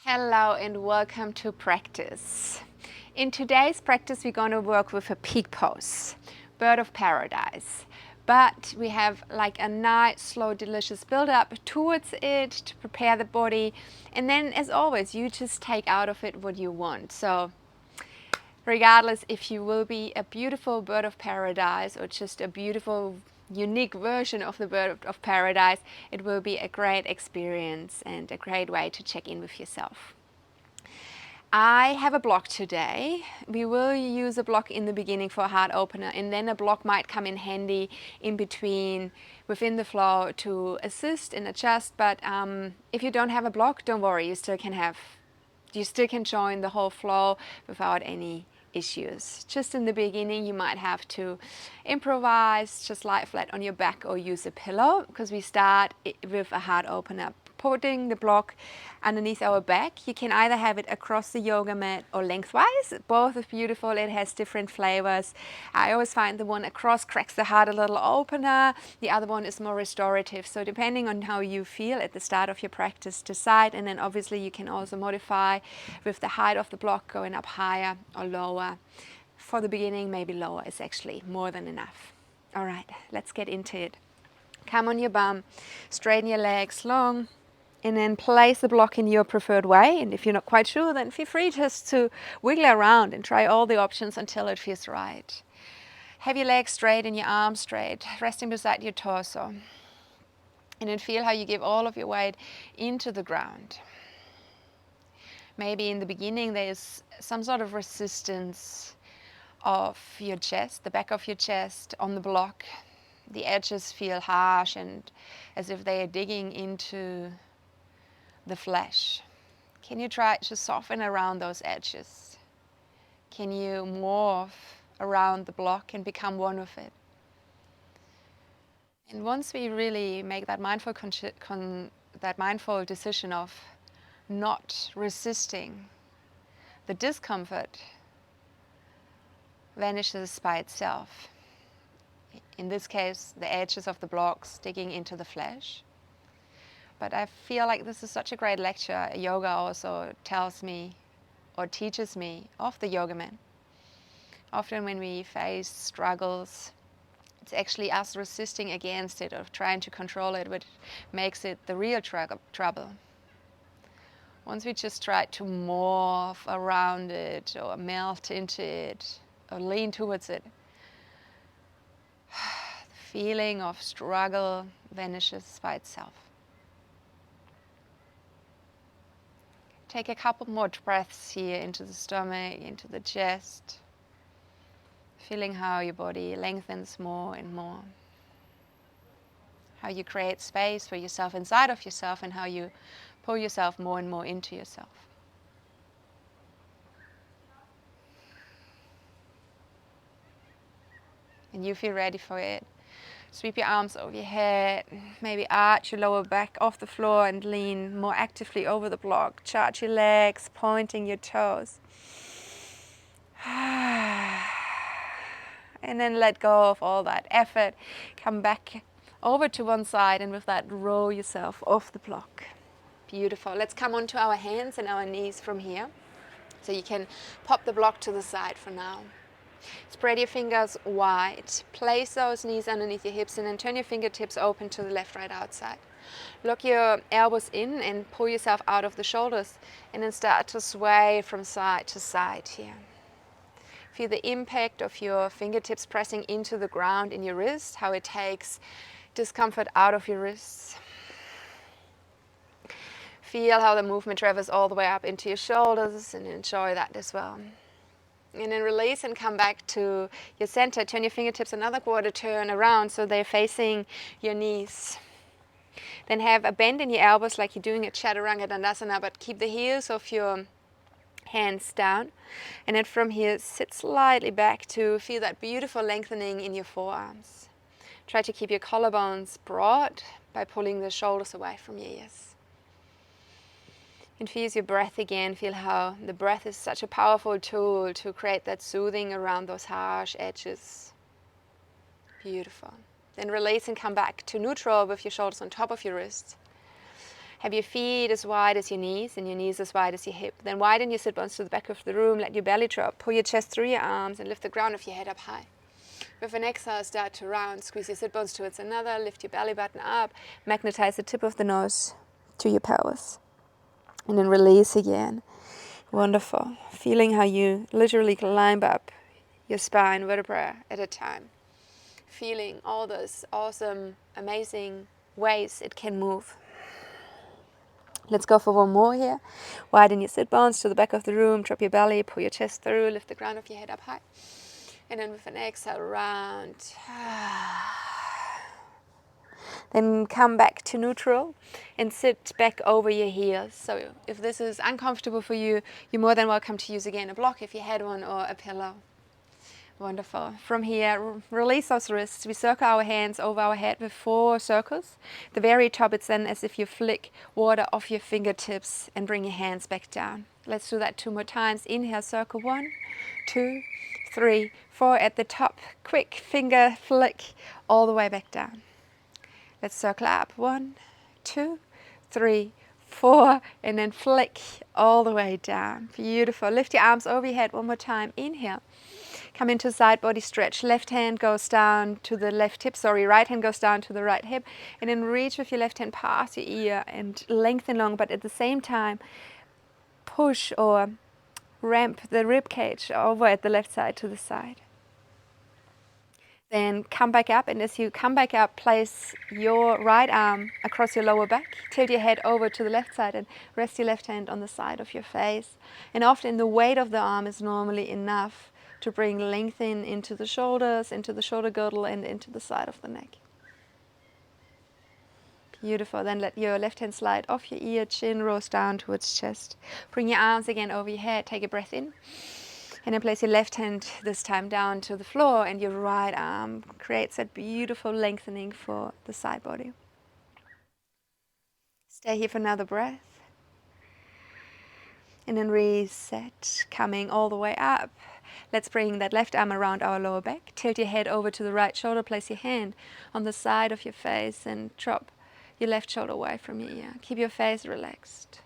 Hello and welcome to practice. In today's practice we're going to work with a peak pose, bird of paradise. But we have like a nice, slow, delicious build up towards it to prepare the body. And then as always, you just take out of it what you want. So regardless if you will be a beautiful bird of paradise or just a beautiful unique version of the bird of paradise, it will be a great experience and a great way to check in with yourself. I have a block today. We will use a block in the beginning for a heart opener, and then a block might come in handy in between within the flow to assist and adjust. But if you don't have a block, don't worry, you still can join the whole flow without any issues. Just in the beginning you might have to improvise, just lie flat on your back or use a pillow, because we start with a heart opener, putting the block underneath our back. You can either have it across the yoga mat or lengthwise. Both is beautiful. It has different flavors. I always find the one across cracks the heart a little opener. The other one is more restorative. So depending on how you feel at the start of your practice, decide. And then obviously you can also modify with the height of the block, going up higher or lower. For the beginning, maybe lower is actually more than enough. All right, let's get into it. Come on your bum, straighten your legs long, and then place the block in your preferred way. And if you're not quite sure, then feel free just to wiggle around and try all the options until it feels right. Have your legs straight and your arms straight, resting beside your torso. And then feel how you give all of your weight into the ground. Maybe in the beginning there is some sort of resistance of your chest, the back of your chest on the block. The edges feel harsh and as if they are digging into the flesh. Can you try to soften around those edges? Can you morph around the block and become one with it? And once we really make that mindful decision of not resisting, the discomfort vanishes by itself. In this case, the edges of the blocks digging into the flesh. But I feel like this is such a great lecture. Yoga also tells me or teaches me of the yoga mat. Often when we face struggles, it's actually us resisting against it or trying to control it, which makes it the real trouble. Once we just try to morph around it or melt into it or lean towards it, the feeling of struggle vanishes by itself. Take a couple more breaths here into the stomach, into the chest, feeling how your body lengthens more and more. How you create space for yourself inside of yourself and how you pull yourself more and more into yourself. And you feel ready for it. Sweep your arms over your head, maybe arch your lower back off the floor and lean more actively over the block. Charge your legs, pointing your toes. And then let go of all that effort. Come back over to one side and with that roll yourself off the block. Beautiful. Let's come onto our hands and our knees from here. So you can pop the block to the side for now. Spread your fingers wide. Place those knees underneath your hips and then turn your fingertips open to the left, right, outside. Lock your elbows in and pull yourself out of the shoulders and then start to sway from side to side here. Feel the impact of your fingertips pressing into the ground in your wrist, how it takes discomfort out of your wrists. Feel how the movement travels all the way up into your shoulders and enjoy that as well. And then release and come back to your center. Turn your fingertips another quarter turn around so they're facing your knees. Then have a bend in your elbows like you're doing a Chaturanga Dandasana, but keep the heels of your hands down. And then from here, sit slightly back to feel that beautiful lengthening in your forearms. Try to keep your collarbones broad by pulling the shoulders away from your ears. Infuse your breath again. Feel how the breath is such a powerful tool to create that soothing around those harsh edges. Beautiful. Then release and come back to neutral with your shoulders on top of your wrists. Have your feet as wide as your knees and your knees as wide as your hip. Then widen your sit bones to the back of the room. Let your belly drop. Pull your chest through your arms and lift the ground of your head up high. With an exhale, start to round. Squeeze your sit bones towards another. Lift your belly button up. Magnetize the tip of the nose to your pelvis. And then release again. Wonderful. Feeling how you literally climb up your spine vertebra at a time. Feeling all those awesome, amazing ways it can move. Let's go for one more here. Widen your sit bones to the back of the room. Drop your belly. Pull your chest through. Lift the ground of your head up high. And then with an exhale, round. Then come back to neutral and sit back over your heels. So if this is uncomfortable for you, you're more than welcome to use again a block if you had one or a pillow. Wonderful. From here, release those wrists. We circle our hands over our head with 4 circles. The very top, it's then as if you flick water off your fingertips and bring your hands back down. Let's do that 2 more times. Inhale, circle 1, 2, 3, 4 at the top. Quick finger flick all the way back down. Let's circle up. 1, 2, 3, 4, and then flick all the way down. Beautiful. Lift your arms over your head one more time. Inhale. Come into side body stretch. Left hand goes down to the left hip. Right hand goes down to the right hip. And then reach with your left hand past your ear and lengthen long, but at the same time, push or ramp the rib cage over at the left side to the side. Then come back up, and as you come back up, place your right arm across your lower back. Tilt your head over to the left side and rest your left hand on the side of your face. And often the weight of the arm is normally enough to bring length into the shoulders, into the shoulder girdle, and into the side of the neck. Beautiful. Then let your left hand slide off your ear, chin rolls down towards chest. Bring your arms again over your head. Take a breath in. And then place your left hand this time down to the floor, and your right arm creates that beautiful lengthening for the side body. Stay here for another breath. And then reset, coming all the way up. Let's bring that left arm around our lower back. Tilt your head over to the right shoulder. Place your hand on the side of your face and drop your left shoulder away from your ear. Keep your face relaxed.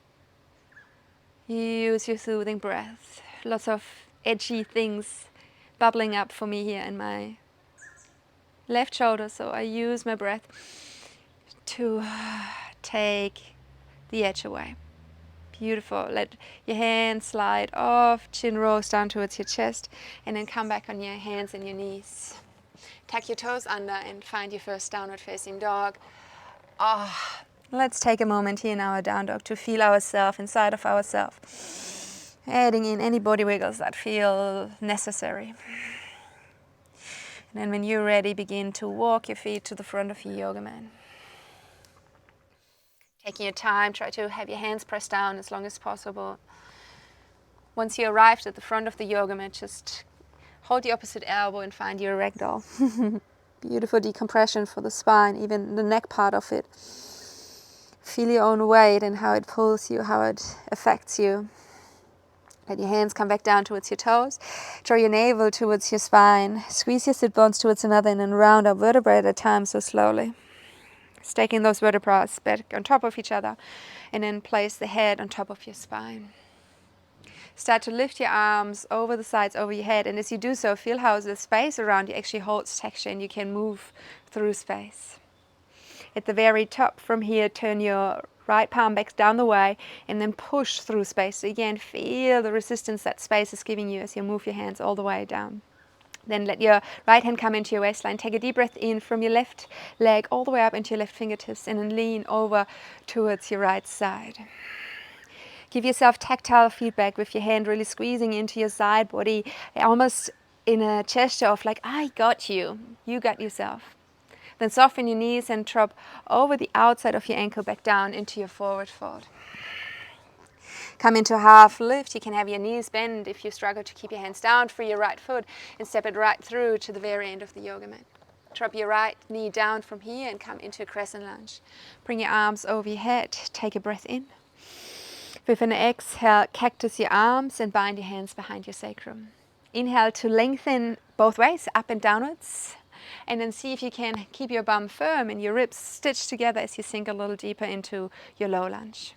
Use your soothing breath. Lots of edgy things bubbling up for me here in my left shoulder. So I use my breath to take the edge away. Beautiful. Let your hands slide off, chin rolls down towards your chest, and then come back on your hands and your knees. Tuck your toes under and find your first downward facing dog. Let's take a moment here in our down dog to feel ourselves inside of ourselves. Adding in any body wiggles that feel necessary. And then when you're ready, begin to walk your feet to the front of your yoga mat. Taking your time, try to have your hands pressed down as long as possible. Once you arrived at the front of the yoga mat, just hold the opposite elbow and find your ragdoll. Beautiful decompression for the spine, even the neck part of it. Feel your own weight and how it pulls you, how it affects you. Let your hands come back down towards your toes. Draw your navel towards your spine. Squeeze your sit bones towards another, and then round up vertebrae at a time, so slowly. Staking those vertebrae back on top of each other, and then place the head on top of your spine. Start to lift your arms over the sides, over your head, and as you do so, feel how the space around you actually holds texture and you can move through space. At the very top from here, turn your right palm back down the way and then push through space. So again, feel the resistance that space is giving you as you move your hands all the way down. Then let your right hand come into your waistline. Take a deep breath in from your left leg all the way up into your left fingertips, and then lean over towards your right side. Give yourself tactile feedback with your hand really squeezing into your side body, almost in a gesture of like, I got you, you got yourself. Then soften your knees and drop over the outside of your ankle back down into your forward fold. Come into half lift. You can have your knees bend if you struggle to keep your hands down. Free your right foot and step it right through to the very end of the yoga mat. Drop your right knee down from here and come into a crescent lunge. Bring your arms over your head. Take a breath in. With an exhale, cactus your arms and bind your hands behind your sacrum. Inhale to lengthen both ways, up and downwards. And then see if you can keep your bum firm and your ribs stitched together as you sink a little deeper into your low lunge.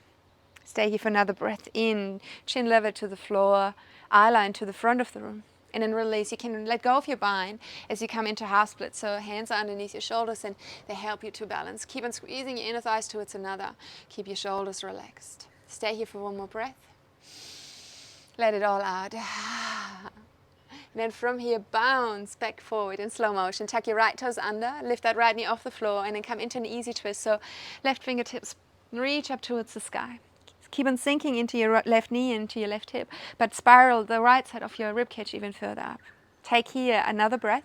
Stay here for another breath in, chin level to the floor, eye line to the front of the room. And then release. You can let go of your bind as you come into half split. So hands are underneath your shoulders and they help you to balance. Keep on squeezing your inner thighs towards another. Keep your shoulders relaxed. Stay here for one more breath. Let it all out. And then from here, bounce back forward in slow motion. Tuck your right toes under, lift that right knee off the floor, and then come into an easy twist. So left fingertips reach up towards the sky. Keep on sinking into your left knee, into your left hip, but spiral the right side of your ribcage even further up. Take here another breath.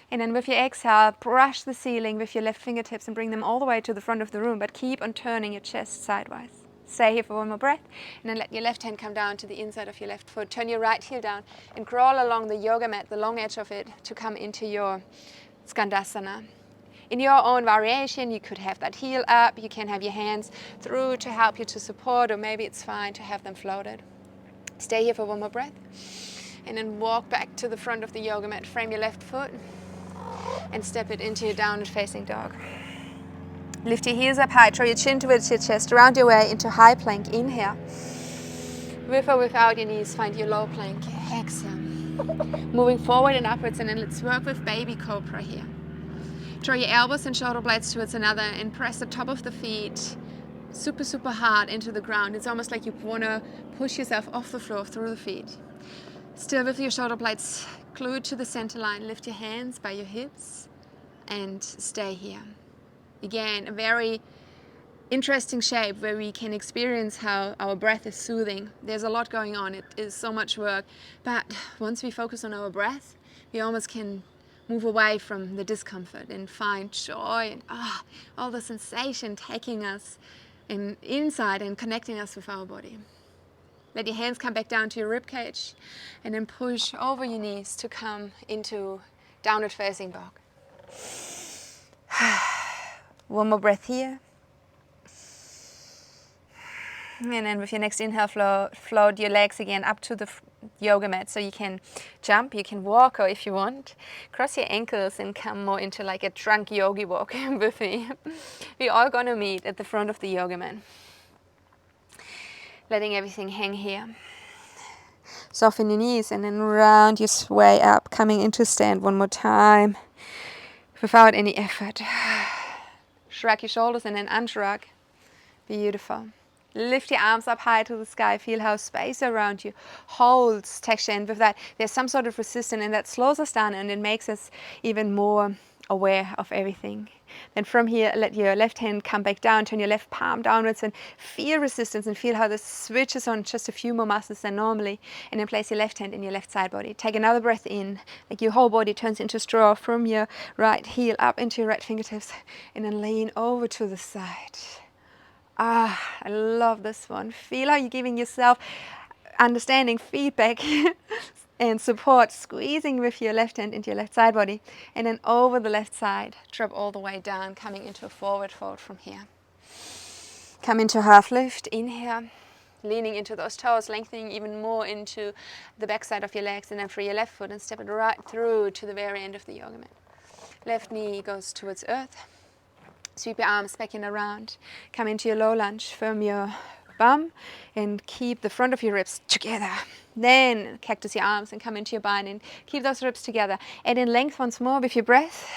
And then with your exhale, brush the ceiling with your left fingertips and bring them all the way to the front of the room, but keep on turning your chest sideways. Stay here for one more breath, and then let your left hand come down to the inside of your left foot. Turn your right heel down and crawl along the yoga mat, the long edge of it, to come into your Skandasana. In your own variation, you could have that heel up, you can have your hands through to help you to support, or maybe it's fine to have them floated. Stay here for one more breath, and then walk back to the front of the yoga mat. Frame your left foot and step it into your downward facing dog. Lift your heels up high, draw your chin towards your chest, round your way into high plank. Inhale. With or without your knees, find your low plank. Exhale. Moving forward and upwards, and then let's work with baby cobra here. Draw your elbows and shoulder blades towards another and press the top of the feet super, super hard into the ground. It's almost like you want to push yourself off the floor through the feet. Still with your shoulder blades glued to the center line, lift your hands by your hips and stay here. Again, a very interesting shape where we can experience how our breath is soothing. There's a lot going on. It is so much work. But once we focus on our breath, we almost can move away from the discomfort and find joy and all the sensation taking us inside and connecting us with our body. Let your hands come back down to your rib cage and then push over your knees to come into downward facing dog. One more breath here. And then with your next inhale, float your legs again up to the yoga mat. So you can jump, you can walk, or if you want, cross your ankles and come more into like a drunk yogi walk with me. We're all gonna meet at the front of the yoga mat. Letting everything hang here. Soften your knees and then round your way up, coming into stand one more time without any effort. Shrug your shoulders and then unshrug. Beautiful. Lift your arms up high to the sky. Feel how space around you holds texture. And with that, there's some sort of resistance, and that slows us down and it makes us even more aware of everything. Then from here, let your left hand come back down. Turn your left palm downwards and feel resistance and feel how this switches on just a few more muscles than normally. And then place your left hand in your left side body. Take another breath in, like your whole body turns into straw from your right heel up into your right fingertips. And then lean over to the side. I love this one. Feel how you're giving yourself understanding, feedback and support, squeezing with your left hand into your left side body. And then over the left side, drop all the way down, coming into a forward fold from here. Come into half lift, inhale, leaning into those toes, lengthening even more into the back side of your legs, and then free your left foot and step it right through to the very end of the yoga mat. Left knee goes towards earth. Sweep your arms back and around. Come into your low lunge. Firm your bum and keep the front of your ribs together. Then cactus your arms and come into your bind and keep those ribs together. Add in length once more with your breath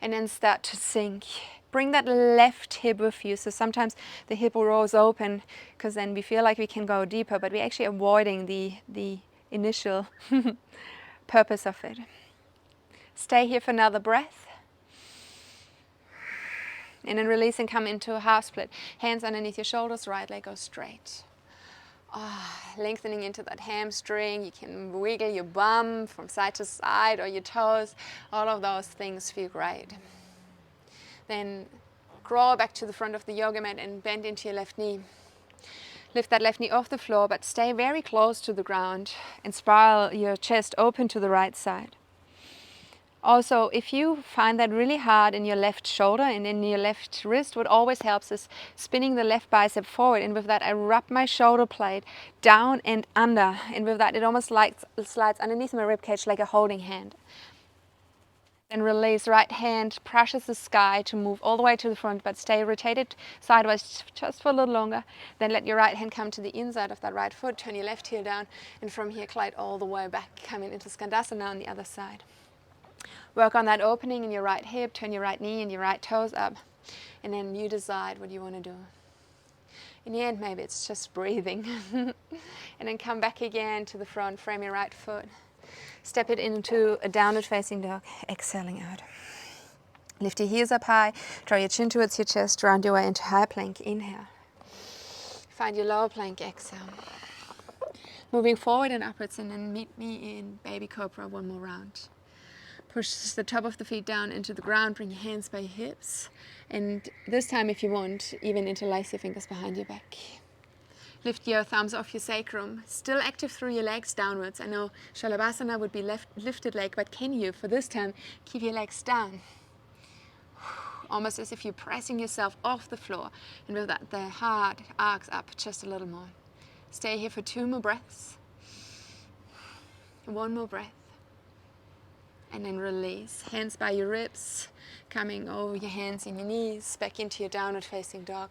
and then start to sink. Bring that left hip with you. So sometimes the hip rolls open because then we feel like we can go deeper, but we're actually avoiding the initial purpose of it. Stay here for another breath. And then release and come into a half split. Hands underneath your shoulders, right leg goes straight. Lengthening into that hamstring. You can wiggle your bum from side to side or your toes. All of those things feel great. Then crawl back to the front of the yoga mat and bend into your left knee. Lift that left knee off the floor, but stay very close to the ground and spiral your chest open to the right side. Also, if you find that really hard in your left shoulder and in your left wrist, what always helps is spinning the left bicep forward. And with that, I rub my shoulder blade down and under. And with that, it almost slides underneath my ribcage like a holding hand. Then release, right hand brushes the sky to move all the way to the front, but stay rotated sideways just for a little longer. Then let your right hand come to the inside of that right foot, turn your left heel down, and from here glide all the way back, coming into Skandasana on the other side. Work on that opening in your right hip, turn your right knee and your right toes up, and then you decide what you want to do. In the end, maybe it's just breathing. And then come back again to the front, frame your right foot. Step it into a downward facing dog, exhaling out. Lift your heels up high, draw your chin towards your chest, round your way into high plank, inhale. Find your lower plank, exhale. Moving forward and upwards, and then meet me in baby cobra one more round. Push the top of the feet down into the ground, bring your hands by your hips, and this time if you want, even interlace your fingers behind your back. Lift your thumbs off your sacrum, still active through your legs downwards. I know Shalabhasana would be lifted leg, but can you, for this time, keep your legs down? Almost as if you're pressing yourself off the floor, and with that, the heart arcs up just a little more. Stay here for 2 more breaths. 1 more breath. And then release. Hands by your ribs, coming over your hands and your knees, back into your downward facing dog.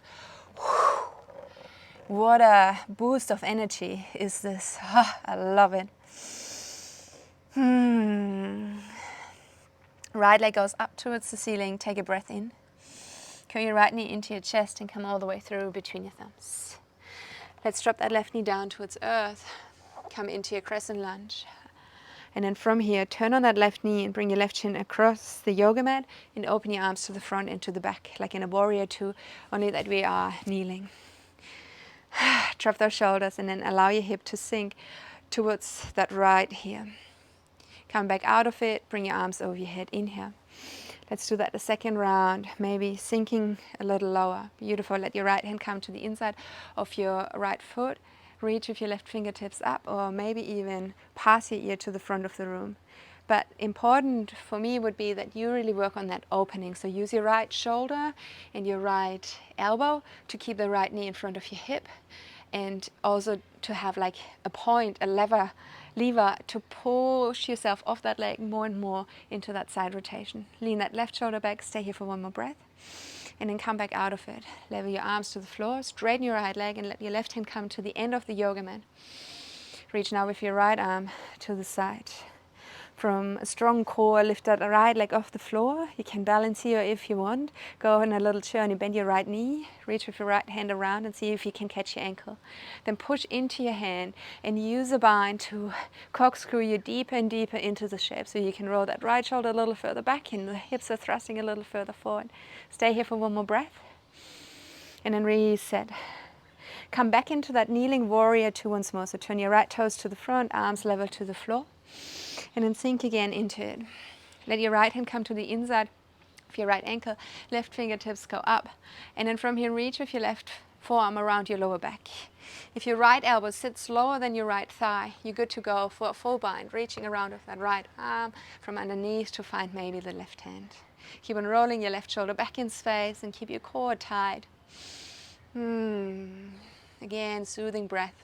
What a boost of energy is this. I love it. Right leg goes up towards the ceiling. Take a breath in. Curl your right knee into your chest and come all the way through between your thumbs. Let's drop that left knee down towards earth. Come into your crescent lunge. And then from here, turn on that left knee and bring your left shin across the yoga mat and open your arms to the front and to the back, like in a warrior two, only that we are kneeling. Drop those shoulders and then allow your hip to sink towards that right here. Come back out of it, bring your arms over your head, inhale. Let's do that the second round, maybe sinking a little lower. Beautiful, let your right hand come to the inside of your right foot. Reach with your left fingertips up or maybe even pass your ear to the front of the room. But important for me would be that you really work on that opening. So use your right shoulder and your right elbow to keep the right knee in front of your hip, and also to have like a point, a lever to push yourself off that leg more and more into that side rotation. Lean that left shoulder back, stay here for 1 more breath, and then come back out of it. Level your arms to the floor, straighten your right leg and let your left hand come to the end of the yoga mat. Reach now with your right arm to the side. From a strong core, lift that right leg off the floor. You can balance here if you want. Go on a little journey, bend your right knee, reach with your right hand around and see if you can catch your ankle. Then push into your hand and use a bind to corkscrew you deeper and deeper into the shape. So you can roll that right shoulder a little further back and the hips are thrusting a little further forward. Stay here for 1 more breath and then reset. Come back into that kneeling warrior two once more. So turn your right toes to the front, arms level to the floor. And then sink again into it. Let your right hand come to the inside of your right ankle. Left fingertips go up. And then from here, reach with your left forearm around your lower back. If your right elbow sits lower than your right thigh, you're good to go for a full bind, reaching around with that right arm from underneath to find maybe the left hand. Keep on rolling your left shoulder back in space and keep your core tight. Again, soothing breath,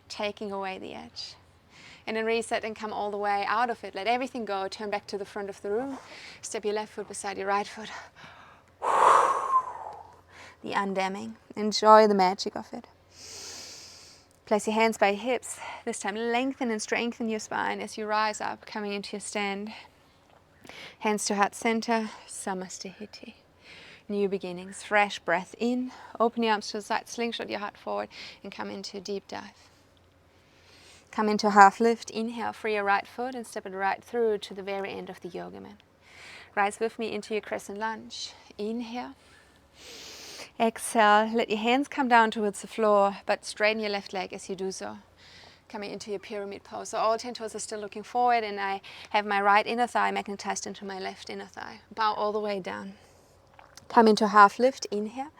taking away the edge. And then reset and come all the way out of it. Let everything go. Turn back to the front of the room. Step your left foot beside your right foot. The undamming. Enjoy the magic of it. Place your hands by your hips. This time lengthen and strengthen your spine as you rise up, coming into your stand. Hands to heart center. Samastihiti. New beginnings. Fresh breath in. Open your arms to the side. Slingshot your heart forward and come into a deep dive. Come into half lift, inhale, free your right foot and step it right through to the very end of the yoga mat. Rise with me into your crescent lunge. Inhale. Exhale, let your hands come down towards the floor, but straighten your left leg as you do so. Coming into your pyramid pose. So all 10 toes are still looking forward and I have my right inner thigh magnetized into my left inner thigh. Bow all the way down. Come into half lift, inhale.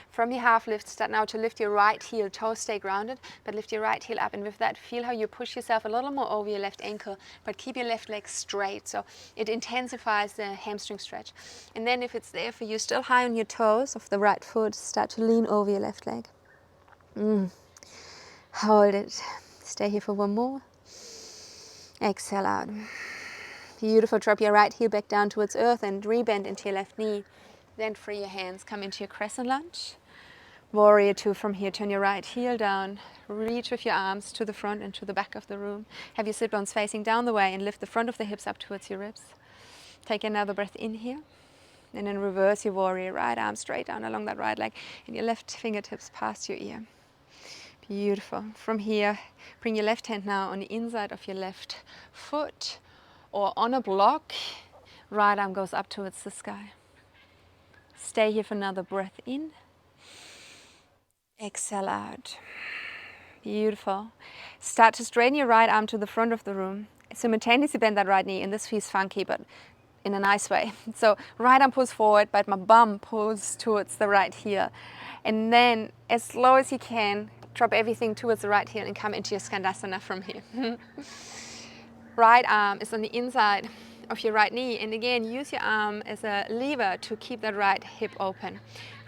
From your half lift, start now to lift your right heel, toes stay grounded, but lift your right heel up, and with that, feel how you push yourself a little more over your left ankle, but keep your left leg straight, so it intensifies the hamstring stretch. And then if it's there for you, still high on your toes of the right foot, start to lean over your left leg. Hold it. Stay here for 1 more. Exhale out. Beautiful. Drop your right heel back down towards earth and rebend into your left knee. Then free your hands. Come into your crescent lunge. Warrior two from here. Turn your right heel down. Reach with your arms to the front and to the back of the room. Have your sit bones facing down the way and lift the front of the hips up towards your ribs. Take another breath in here. And then reverse your warrior. Right arm straight down along that right leg. And your left fingertips past your ear. Beautiful. From here, bring your left hand now on the inside of your left foot or on a block. Right arm goes up towards the sky. Stay here for another breath in. Exhale out. Beautiful. Start to straighten your right arm to the front of the room. Simultaneously bend that right knee, and this feels funky, but in a nice way. So right arm pulls forward, but my bum pulls towards the right heel. And then, as slow as you can, drop everything towards the right heel and come into your Skandasana from here. Right arm is on the inside of your right knee, and again, use your arm as a lever to keep that right hip open.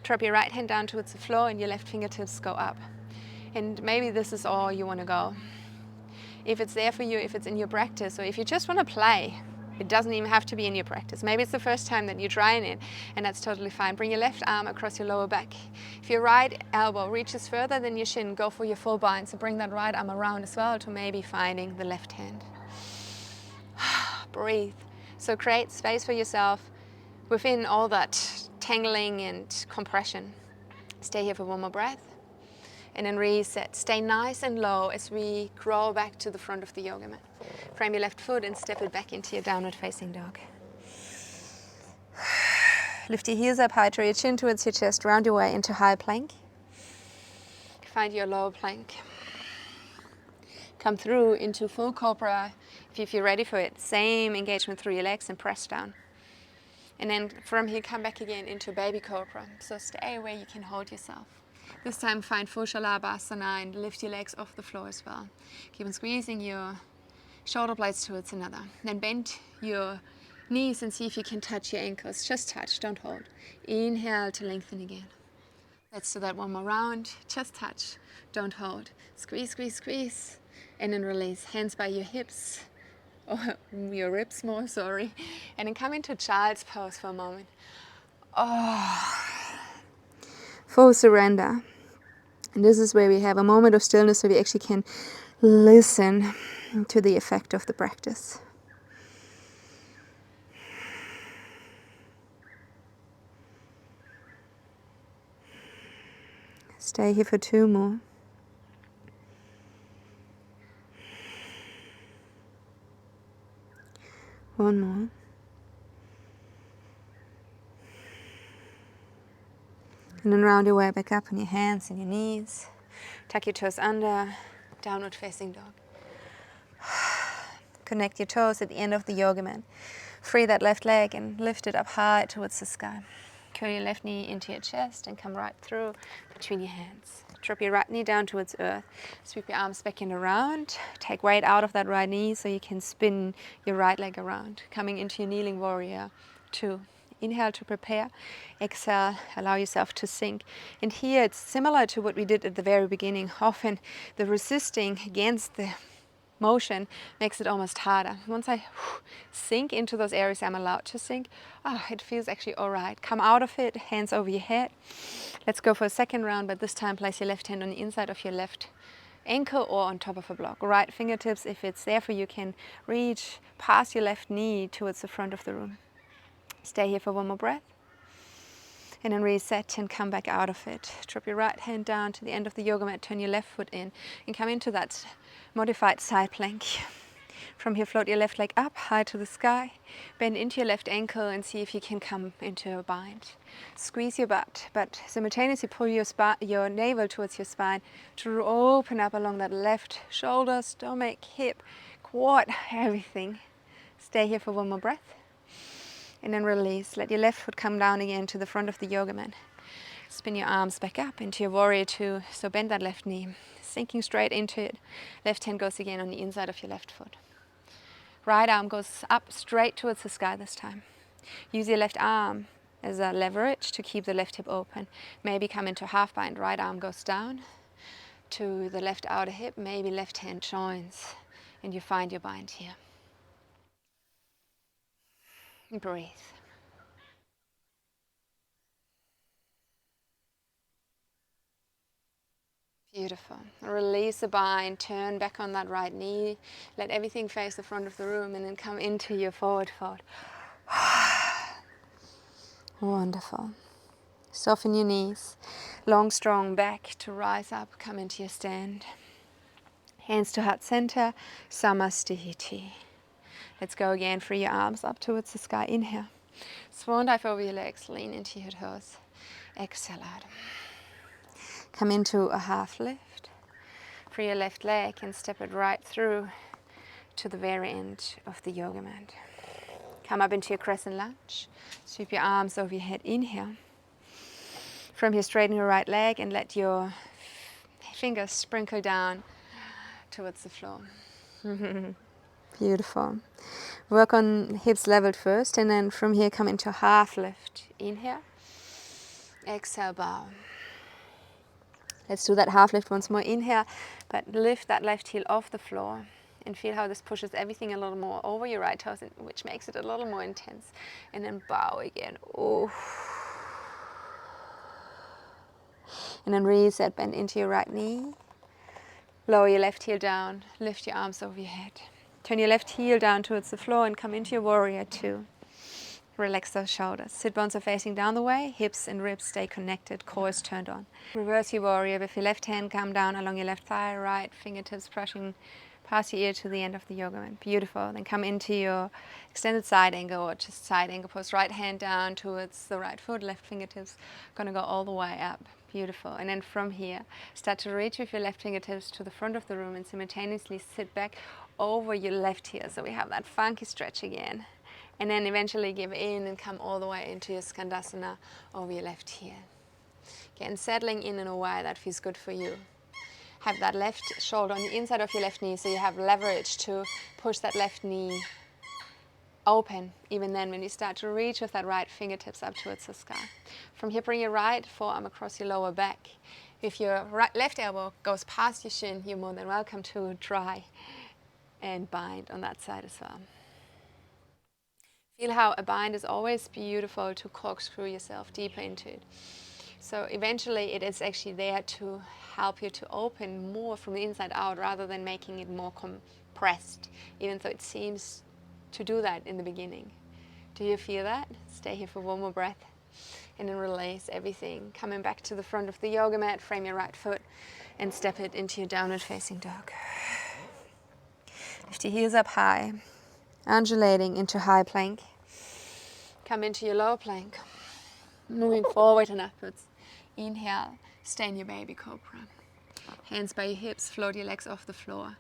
Drop your right hand down towards the floor and your left fingertips go up. And maybe this is all you want to go. If it's there for you, if it's in your practice, or if you just want to play, it doesn't even have to be in your practice. Maybe it's the first time that you're trying it, and that's totally fine. Bring your left arm across your lower back. If your right elbow reaches further than your shin, go for your full bind. So bring that right arm around as well to maybe finding the left hand. Breathe. So create space for yourself within all that tangling and compression. Stay here for one more breath. And then reset. Stay nice and low as we crawl back to the front of the yoga mat. Frame your left foot and step it back into your downward facing dog. Lift your heels up high, draw your chin towards your chest, round your way into high plank. Find your lower plank. Come through into full cobra if you're ready for it. Same engagement through your legs and press down. And then from here, come back again into baby cobra. So stay where you can hold yourself. This time find full Shalabhasana and lift your legs off the floor as well. Keep on squeezing your shoulder blades towards another. Then bend your knees and see if you can touch your ankles. Just touch, don't hold. Inhale to lengthen again. Let's do that one more round. Just touch, don't hold. Squeeze, squeeze, squeeze. And then release. Hands by your hips. Or your ribs more, sorry. And then come into child's pose for a moment. Full surrender. And this is where we have a moment of stillness so we actually can listen to the effect of the practice. Stay here for two more. One more. And then round your way back up on your hands and your knees. Tuck your toes under, downward facing dog. Connect your toes at the end of the yoga mat. Free that left leg and lift it up high towards the sky. Curl your left knee into your chest and come right through between your hands. Drop your right knee down towards earth. Sweep your arms back and around. Take weight out of that right knee so you can spin your right leg around. Coming into your kneeling warrior two. Inhale to prepare. Exhale, allow yourself to sink. And here it's similar to what we did at the very beginning. Often the resisting against the motion makes it almost harder. Once I sink into those areas I'm allowed to sink, it feels actually all right. Come out of it, hands over your head. Let's go for a second round, but this time place your left hand on the inside of your left ankle or on top of a block. Right fingertips, if it's there for you, can reach past your left knee towards the front of the room. Stay here for one more breath. And then reset and come back out of it. Drop your right hand down to the end of the yoga mat, turn your left foot in and come into that modified side plank. From here, float your left leg up high to the sky. Bend into your left ankle and see if you can come into a bind. Squeeze your butt, but simultaneously pull your navel towards your spine to open up along that left shoulder, stomach, hip, quad, everything. Stay here for one more breath. And then release. Let your left foot come down again to the front of the yoga mat. Spin your arms back up into your warrior two. So bend that left knee. Sinking straight into it. Left hand goes again on the inside of your left foot. Right arm goes up straight towards the sky this time. Use your left arm as a leverage to keep the left hip open. Maybe come into half bind. Right arm goes down to the left outer hip. Maybe left hand joins and you find your bind here. Breathe. Beautiful. Release the bind, turn back on that right knee, let everything face the front of the room, and then come into your forward fold. Wonderful. Soften your knees, long strong back to rise up, come into your stand. Hands to heart center, Samastihiti. Let's go again, free your arms up towards the sky, inhale. Swan dive over your legs, lean into your toes. Exhale out. Come into a half lift. Free your left leg and step it right through to the very end of the yoga mat. Come up into your crescent lunge. Sweep your arms over your head, inhale. From here, straighten your right leg and let your fingers sprinkle down towards the floor. Beautiful. Work on hips leveled first, and then from here come into half lift. Inhale. Exhale, bow. Let's do that half lift once more. Inhale, but lift that left heel off the floor and feel how this pushes everything a little more over your right toes, which makes it a little more intense. And then bow again. Ooh. And then reset, bend into your right knee. Lower your left heel down, lift your arms over your head. Turn your left heel down towards the floor and come into your warrior two. Relax those shoulders. Sit bones are facing down the way, hips and ribs stay connected, core is turned on. Reverse your warrior with your left hand, come down along your left thigh, right fingertips brushing past your ear to the end of the yoga mat. Beautiful. Then come into your extended side angle or just side angle pose. Right hand down towards the right foot, left fingertips gonna go all the way up. Beautiful. And then from here, start to reach with your left fingertips to the front of the room and simultaneously sit back over your left heel. So we have that funky stretch again. And then eventually give in and come all the way into your Skandasana over your left heel. Again, settling in a way that feels good for you. Have that left shoulder on the inside of your left knee so you have leverage to push that left knee open. Even then, when you start to reach with that right fingertips up towards the sky. From here, bring your right forearm across your lower back. If your left elbow goes past your shin, you're more than welcome to try and bind on that side as well. Feel how a bind is always beautiful to corkscrew yourself deeper into it. So eventually it is actually there to help you to open more from the inside out rather than making it more compressed, even though it seems to do that in the beginning. Do you feel that? Stay here for one more breath and then release everything. Coming back to the front of the yoga mat, frame your right foot and step it into your downward facing dog. Lift your heels up high. Undulating into high plank. Come into your low plank. Moving forward and upwards. Inhale, stay in your baby cobra. Hands by your hips, float your legs off the floor.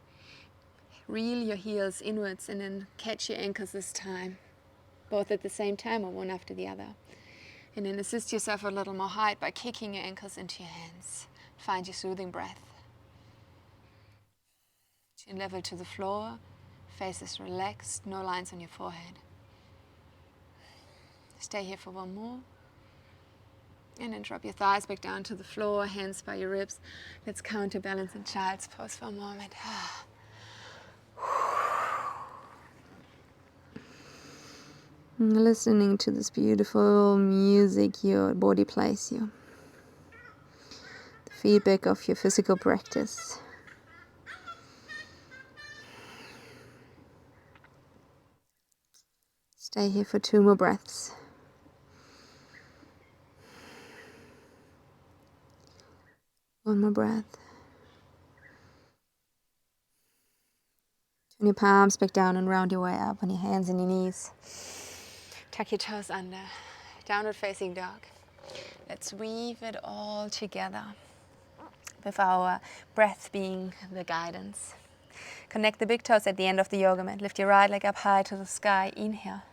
Reel your heels inwards and then catch your ankles this time. Both at the same time or one after the other. And then assist yourself a little more height by kicking your ankles into your hands. Find your soothing breath. Chin level to the floor. Face is relaxed, no lines on your forehead. Stay here for one more. And then drop your thighs back down to the floor, hands by your ribs. Let's counterbalance in child's pose for a moment. Listening to this beautiful music your body plays you. The feedback of your physical practice. Stay here for 2 more breaths. One more breath. Turn your palms back down and round your way up on your hands and your knees. Tuck your toes under. Downward facing dog. Let's weave it all together with our breath being the guidance. Connect the big toes at the end of the yoga mat. Lift your right leg up high to the sky. Inhale.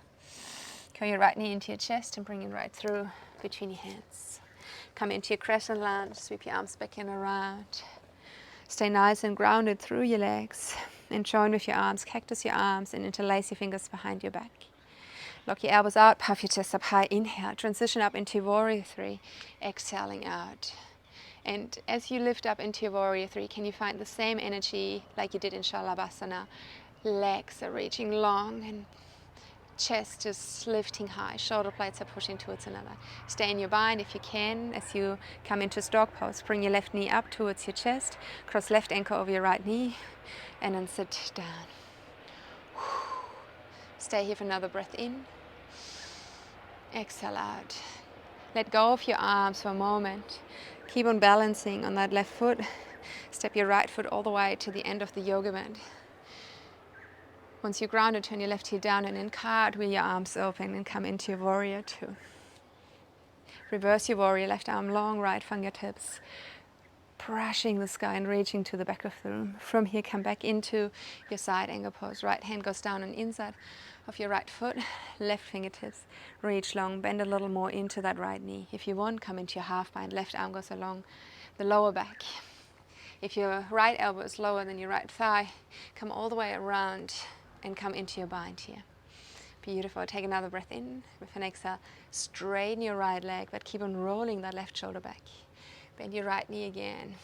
Curl your right knee into your chest and bring it right through between your hands. Come into your crescent lunge. Sweep your arms back and around. Stay nice and grounded through your legs. And join with your arms. Cactus your arms and interlace your fingers behind your back. Lock your elbows out. Puff your chest up high. Inhale. Transition up into Warrior 3. Exhaling out. And as you lift up into your Warrior 3, can you find the same energy like you did in Shalabhasana? Legs are reaching long and Chest just lifting high, shoulder blades are pushing towards another. Stay in your bind if you can. As you come into dog pose, bring your left knee up towards your chest, cross left ankle over your right knee, and then sit down. Stay here for another breath in. Exhale out. Let go of your arms for a moment. Keep on balancing on that left foot. Step your right foot all the way to the end of the yoga mat. Once you're grounded, turn your left heel down and then cartwheel your arms open and come into your warrior two. Reverse your warrior, left arm long, right fingertips brushing the sky and reaching to the back of the room. From here, come back into your side angle pose. Right hand goes down on the inside of your right foot, left fingertips reach long, bend a little more into that right knee. If you want, come into your half bind, left arm goes along the lower back. If your right elbow is lower than your right thigh, come all the way around and come into your bind here. Beautiful. Take another breath in. With an exhale, straighten your right leg, but keep on rolling that left shoulder back. Bend your right knee again.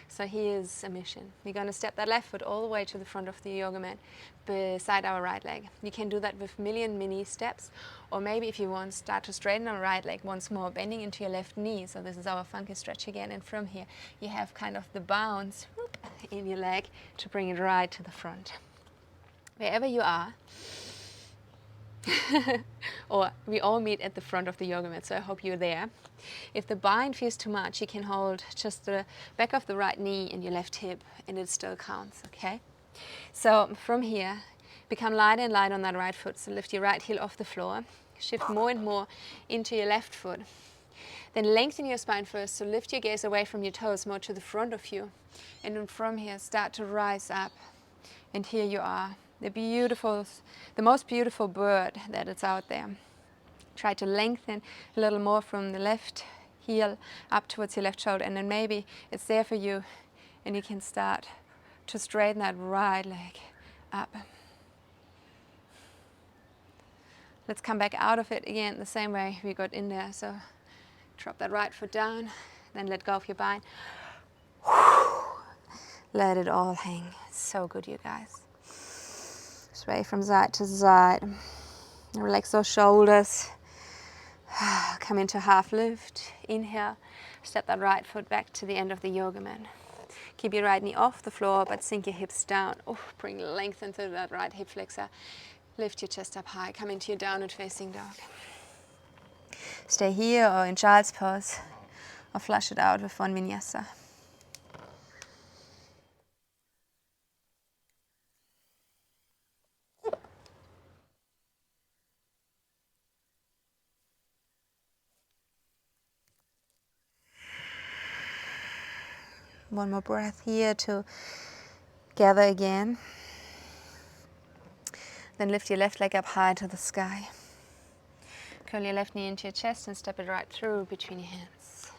So here's a mission. We're going to step that left foot all the way to the front of the yoga mat beside our right leg. You can do that with million mini steps, or maybe if you want, start to straighten our right leg once more, bending into your left knee. So this is our funky stretch again. And from here, you have kind of the bounce in your leg to bring it right to the front. Wherever you are, or we all meet at the front of the yoga mat, so I hope you're there. If the bind feels too much, you can hold just the back of the right knee and your left hip, and it still counts, okay? So from here, become light and light on that right foot. So lift your right heel off the floor, shift more and more into your left foot. Then lengthen your spine first, so lift your gaze away from your toes, more to the front of you. And then from here, start to rise up. And here you are, the most beautiful bird that is out there. Try to lengthen a little more from the left heel up towards your left shoulder, and then maybe it's there for you and you can start to straighten that right leg up. Let's come back out of it again the same way we got in there. So drop that right foot down, then let go of your bind. Let it all hang. So good, you guys. Sway from side to side. Relax those shoulders. Come into half lift. Inhale. Step that right foot back to the end of the yoga mat. Keep your right knee off the floor, but sink your hips down. Bring length into that right hip flexor. Lift your chest up high. Come into your downward facing dog. Stay here or in child's pose, or flush it out with one vinyasa. One more breath here to gather again. Then lift your left leg up high to the sky. Curl your left knee into your chest and step it right through between your hands.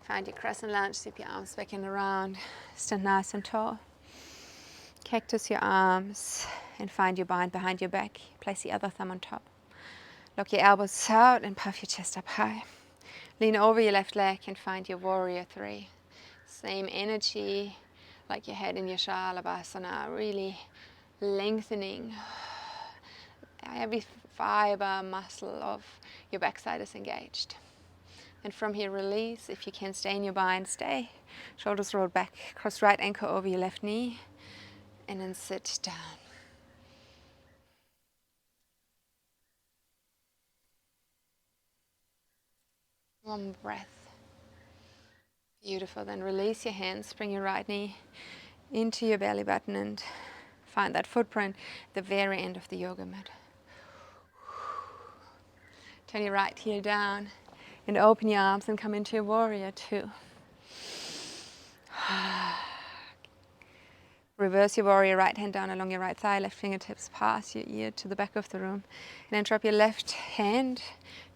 Find your crescent lunge, sweep your arms back and around. Stand nice and tall. Cactus your arms and find your bind behind your back. Place the other thumb on top. Lock your elbows out and puff your chest up high. Lean over your left leg and find your warrior three. Same energy like you had in your Shalabhasana, really lengthening. Every fiber muscle of your backside is engaged. And from here, release. If you can, stay in your bind, stay. Shoulders rolled back, cross right ankle over your left knee, and then sit down. One breath. Beautiful. Then release your hands, bring your right knee into your belly button and find that footprint at the very end of the yoga mat. Turn your right heel down and open your arms and come into your warrior two. Reverse your warrior, right hand down along your right thigh, left fingertips past your ear to the back of the room. And then drop your left hand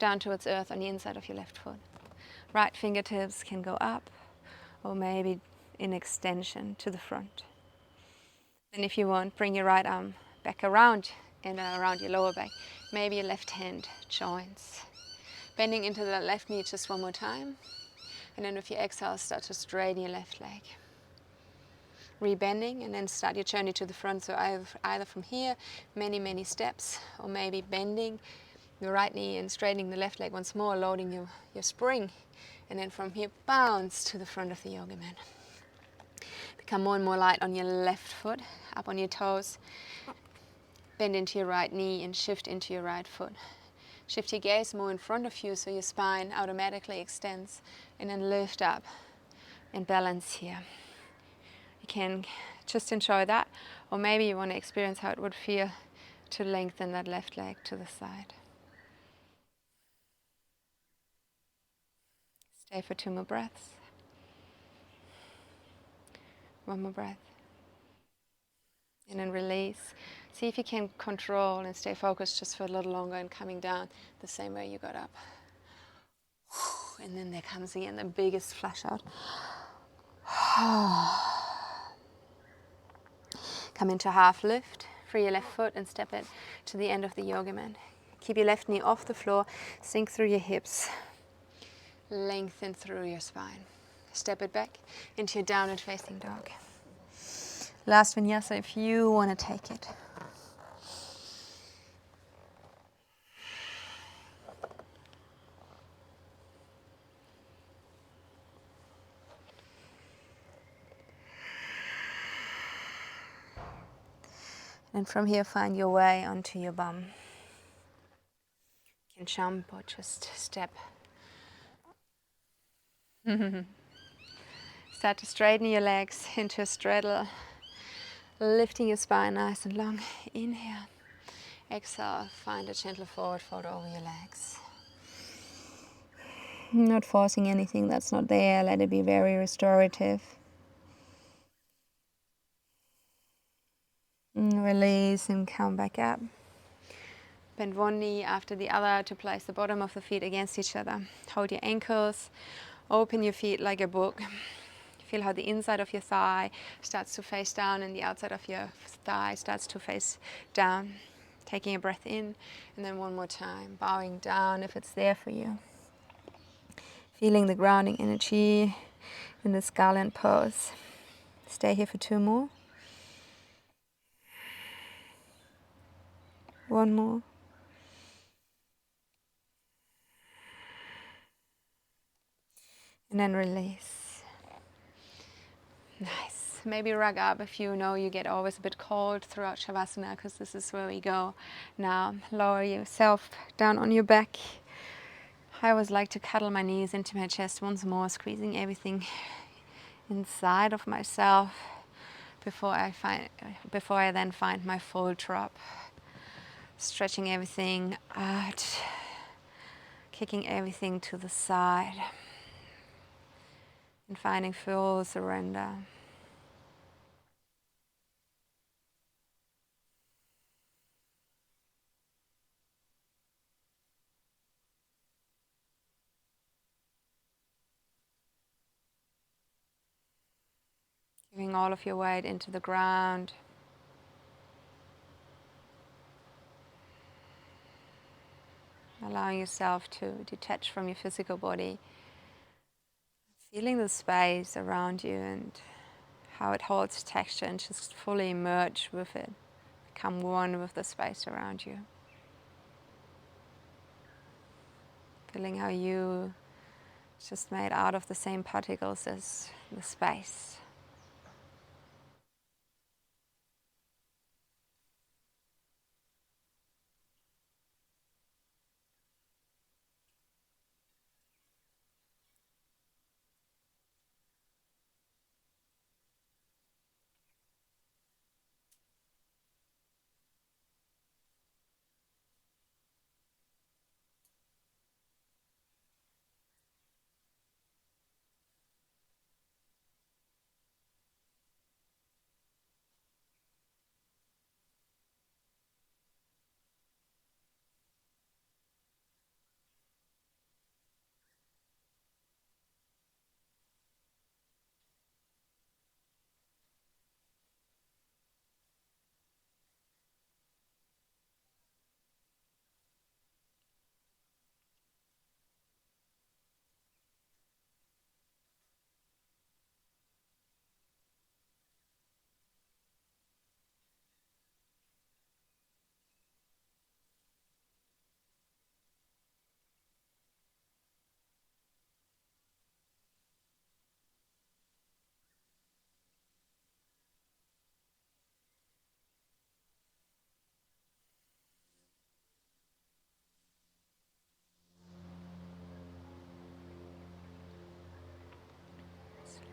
down towards earth on the inside of your left foot. Right fingertips can go up or maybe in extension to the front. And if you want, bring your right arm back around and around your lower back. Maybe your left hand joins. Bending into the left knee just one more time. And then with your exhale, start to straighten your left leg. rebending, and then start your journey to the front. So either from here, many steps, or maybe bending the right knee and straightening the left leg once more, loading your spring, and then from here bounce to the front of the yoga mat. Become more and more light on your left foot, up on your toes, bend into your right knee and shift into your right foot. Shift your gaze more in front of you so your spine automatically extends, and then lift up and balance here. You can just enjoy that, or maybe you want to experience how it would feel to lengthen that left leg to the side. Stay for 2 more breaths. 1 more breath. And then release. See if you can control and stay focused just for a little longer and coming down the same way you got up. And then there comes again the biggest flush out. Come into half lift. Free your left foot and step it to the end of the yoga mat. Keep your left knee off the floor. Sink through your hips. Lengthen through your spine. Step it back into your downward facing dog. Last vinyasa if you want to take it. And from here find your way onto your bum. You can jump or just step. Start to straighten your legs into a straddle, lifting your spine nice and long. Inhale. Exhale, find a gentle forward fold over your legs. Not forcing anything that's not there, let it be very restorative. Release and come back up. Bend one knee after the other to place the bottom of the feet against each other. Hold your ankles, open your feet like a book. Feel how the inside of your thigh starts to face down and the outside of your thigh starts to face down. Taking a breath in, and then one more time, bowing down if it's there for you. Feeling the grounding energy in this garland pose. Stay here for 2 more. 1 more. And then release. Nice. Maybe rug up if you know you get always a bit cold throughout Shavasana, because this is where we go now. Lower yourself down on your back. I always like to cuddle my knees into my chest once more, squeezing everything inside of myself before I then find my full drop. Stretching everything out, kicking everything to the side, and finding full surrender. Giving all of your weight into the ground. Allowing yourself to detach from your physical body. Feeling the space around you and how it holds texture, and just fully merge with it. Become one with the space around you. Feeling how you just made out of the same particles as the space.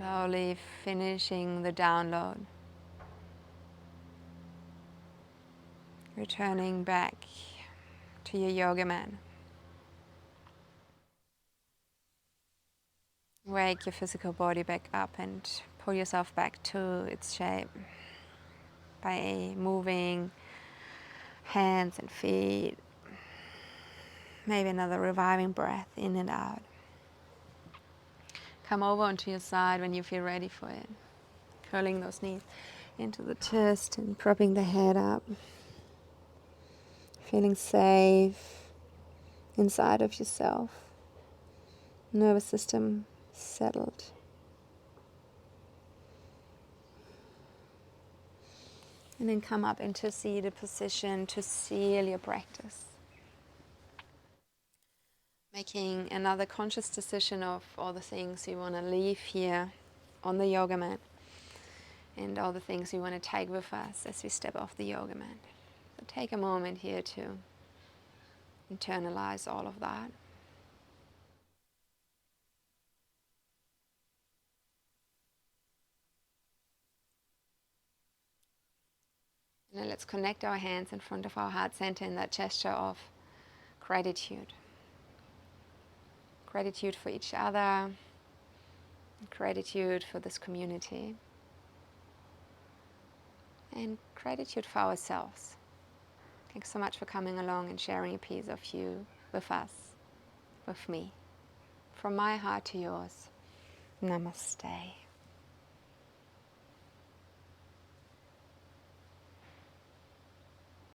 Slowly finishing the download. Returning back to your yoga mat. Wake your physical body back up and pull yourself back to its shape by moving hands and feet. Maybe another reviving breath in and out. Come over onto your side when you feel ready for it. Curling those knees into the chest and propping the head up. Feeling safe inside of yourself. Nervous system settled. And then come up into seated position to seal your practice. Making another conscious decision of all the things you want to leave here on the yoga mat and all the things we want to take with us as we step off the yoga mat. So take a moment here to internalize all of that. And then let's connect our hands in front of our heart center in that gesture of gratitude. Gratitude for each other, gratitude for this community, and gratitude for ourselves. Thanks so much for coming along and sharing a piece of you with us, with me. From my heart to yours, Namaste.